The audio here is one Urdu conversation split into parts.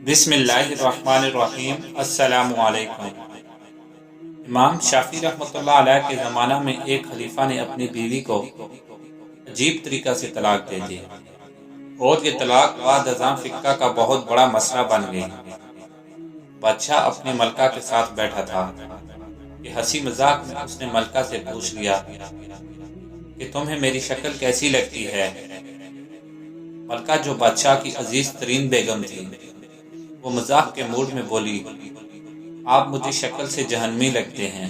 بسم اللہ الرحمن الرحیم۔ السلام علیکم۔ امام شافعی رحمۃ اللہ علیہ کے زمانہ میں ایک خلیفہ نے اپنی بیوی کو عجیب طریقہ سے طلاق دے دی اور یہ طلاق بعد ازاں فقہ کا بہت بڑا مسئلہ بن گئی۔ بادشاہ اپنی ملکہ کے ساتھ بیٹھا تھا کہ ہنسی مذاق میں اس نے ملکہ سے پوچھ لیا کہ تمہیں میری شکل کیسی لگتی ہے؟ ملکہ جو بادشاہ کی عزیز ترین بیگم تھی وہ مذاق کے موڈ میں بولی، آپ مجھے شکل سے جہنمی لگتے ہیں۔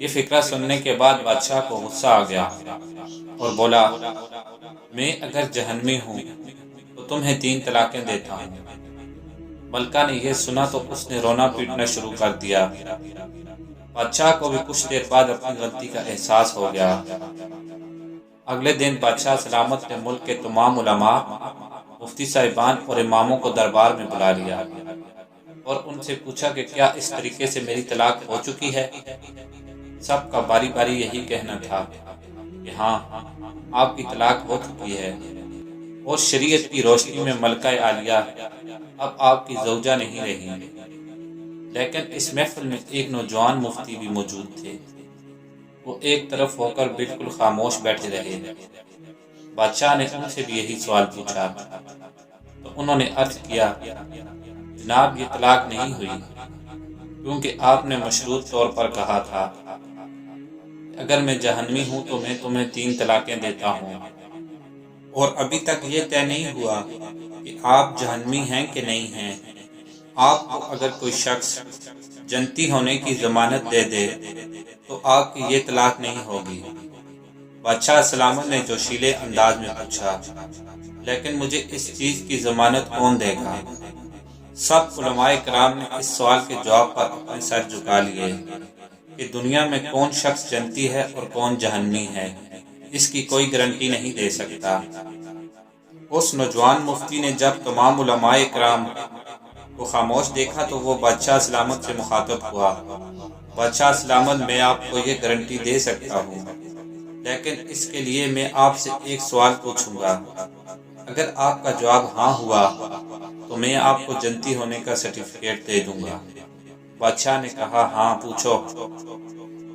یہ فقرہ سننے کے بعد بادشاہ کو غصہ آ گیا اور بولا، میں اگر جہنمی ہوں تو تمہیں 3 طلاقیں دیتا ہوں۔ ملکہ نے یہ سنا تو اس نے رونا پیٹنا شروع کر دیا۔ بادشاہ کو بھی کچھ دیر بعد اپنی غلطی کا احساس ہو گیا۔ اگلے دن بادشاہ سلامت نے ملک کے تمام علماء، مفتی صاحبان اور اماموں کو دربار میں بلا لیا اور ان سے پوچھا کہ کیا اس طریقے سے میری طلاق ہو چکی ہے؟ سب کا باری باری یہی کہنا تھا کہ ہاں، آپ کی طلاق ہو چکی ہے اور شریعت کی روشنی میں ملکہ عالیہ اب آپ کی زوجہ نہیں رہی۔ لیکن اس محفل میں ایک نوجوان مفتی بھی موجود تھے۔ وہ ایک طرف ہو کر بالکل خاموش بیٹھے رہے۔ بادشاہ نے ان سے بھی یہی سوال پوچھا تو انہوں نے عرض کیا، جناب یہ طلاق نہیں ہوئی، کیونکہ آپ نے مشروط طور پر کہا تھا اگر میں جہنمی ہوں تو میں تمہیں 3 طلاقیں دیتا ہوں، اور ابھی تک یہ طے نہیں ہوا کہ آپ جہنمی ہیں کہ نہیں ہیں۔ آپ کو اگر کوئی شخص جنتی ہونے کی ضمانت دے دے تو آپ کی یہ طلاق نہیں ہوگی۔ بادشاہ سلامت نے جوشیلے انداز میں پوچھا، لیکن مجھے اس چیز کی ضمانت کون دے گا؟ سب علماء کرام نے اس سوال کے جواب پر اپنے سر جھکا لیے کہ دنیا میں کون شخص جنتی ہے اور کون جہنمی ہے، اس کی کوئی گارنٹی نہیں دے سکتا۔ اس نوجوان مفتی نے جب تمام علماء کرام کو خاموش دیکھا تو وہ بادشاہ سلامت سے مخاطب ہوا، بادشاہ سلامت، میں آپ کو یہ گارنٹی دے سکتا ہوں، لیکن اس کے لیے میں آپ سے ایک سوال پوچھوں گا۔ اگر آپ کا جواب ہاں ہوا تو میں آپ کو جنتی ہونے کا سرٹیفکیٹ دے دوں گا۔ بادشاہ نے کہا، ہاں پوچھو۔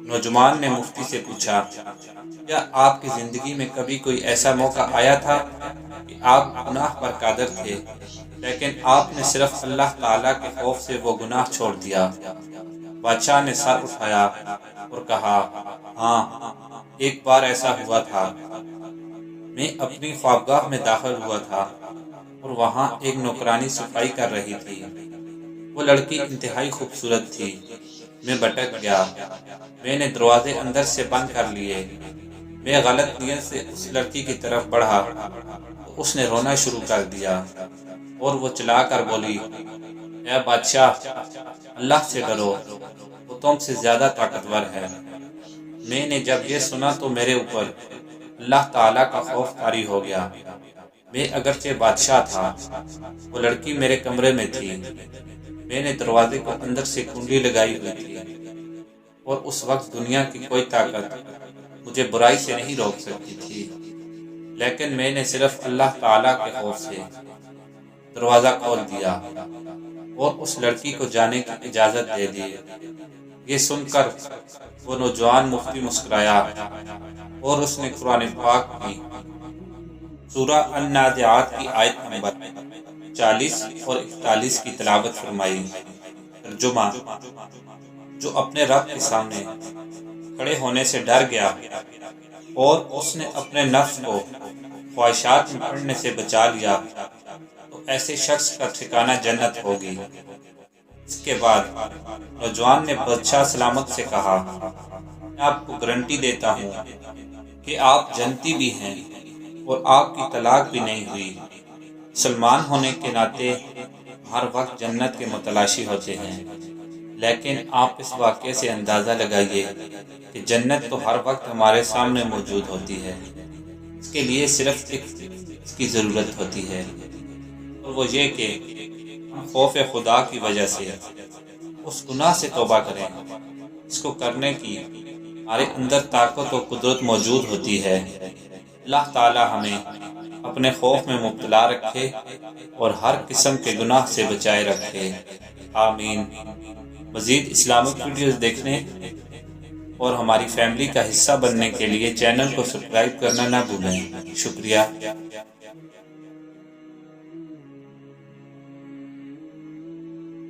نوجوان نے مفتی سے پوچھا، کیا آپ کی زندگی میں کبھی کوئی ایسا موقع آیا تھا کہ آپ گناہ پر قادر تھے لیکن آپ نے صرف اللہ تعالیٰ کے خوف سے وہ گناہ چھوڑ دیا؟ بادشاہ نے سر اٹھایا اور کہا، ہاں، ایک بار ایسا ہوا تھا۔ میں اپنی خوابگاہ میں داخل ہوا تھا اور وہاں ایک نوکرانی صفائی کر رہی تھی۔ وہ لڑکی انتہائی خوبصورت تھی۔ میں بھٹک گیا۔ میں نے دروازے اندر سے بند کر لیے۔ میں غلط نیت سے اس لڑکی کی طرف بڑھا تو اس نے رونا شروع کر دیا اور وہ چلا کر بولی، اے بادشاہ، اللہ سے ڈرو، وہ تم سے زیادہ طاقتور ہے۔ میں نے جب یہ سنا تو میرے اوپر اللہ تعالیٰ کا خوف طاری ہو گیا۔ میں اگرچہ بادشاہ تھا، وہ لڑکی میرے کمرے میں تھی۔ میں نے دروازے کو اندر سے کنڈی لگائی ہوئی تھی اور اس وقت دنیا کی کوئی طاقت مجھے برائی سے نہیں روک سکتی تھی، لیکن میں نے صرف اللہ تعالیٰ کے خوف سے دروازہ کھول دیا اور اس لڑکی کو جانے کی اجازت دے دی۔ یہ سن کر وہ نوجوان مفتی مسکرایا اور اس نے قرآن پاک کی سورہ النازعات کی آیت نمبر 40 اور 41 کی تلاوت فرمائی۔ ترجمہ: جو اپنے رب کے سامنے کھڑے ہونے سے ڈر گیا اور اس نے اپنے نفس کو خواہشات میں پڑنے سے بچا لیا تو ایسے شخص کا ٹھکانہ جنت ہوگی۔ اس کے بعد نوجوان نے بادشاہ سلامت سے کہا، میں آپ کو گارنٹی دیتا ہوں کہ آپ جنتی بھی ہیں اور آپ کی طلاق بھی نہیں ہوئی۔ مسلمان ہونے کے ناطے ہر وقت جنت کے متلاشی ہوتے ہیں، لیکن آپ اس واقعے سے اندازہ لگائیے کہ جنت تو ہر وقت ہمارے سامنے موجود ہوتی ہے، اس کے لیے صرف ایک اس کی ضرورت ہوتی ہے، اور وہ یہ کہ ہم خوف خدا کی وجہ سے اس گناہ سے توبہ کریں۔ اس کو کرنے کی ہمارے اندر طاقت و قدرت موجود ہوتی ہے۔ اللہ تعالی ہمیں اپنے خوف میں مبتلا رکھے اور ہر قسم کے گناہ سے بچائے رکھے، آمین۔ مزید اسلامک ویڈیوز دیکھنے اور ہماری فیملی کا حصہ بننے کے لیے چینل کو سبسکرائب کرنا نہ بھولیں۔ شکریہ۔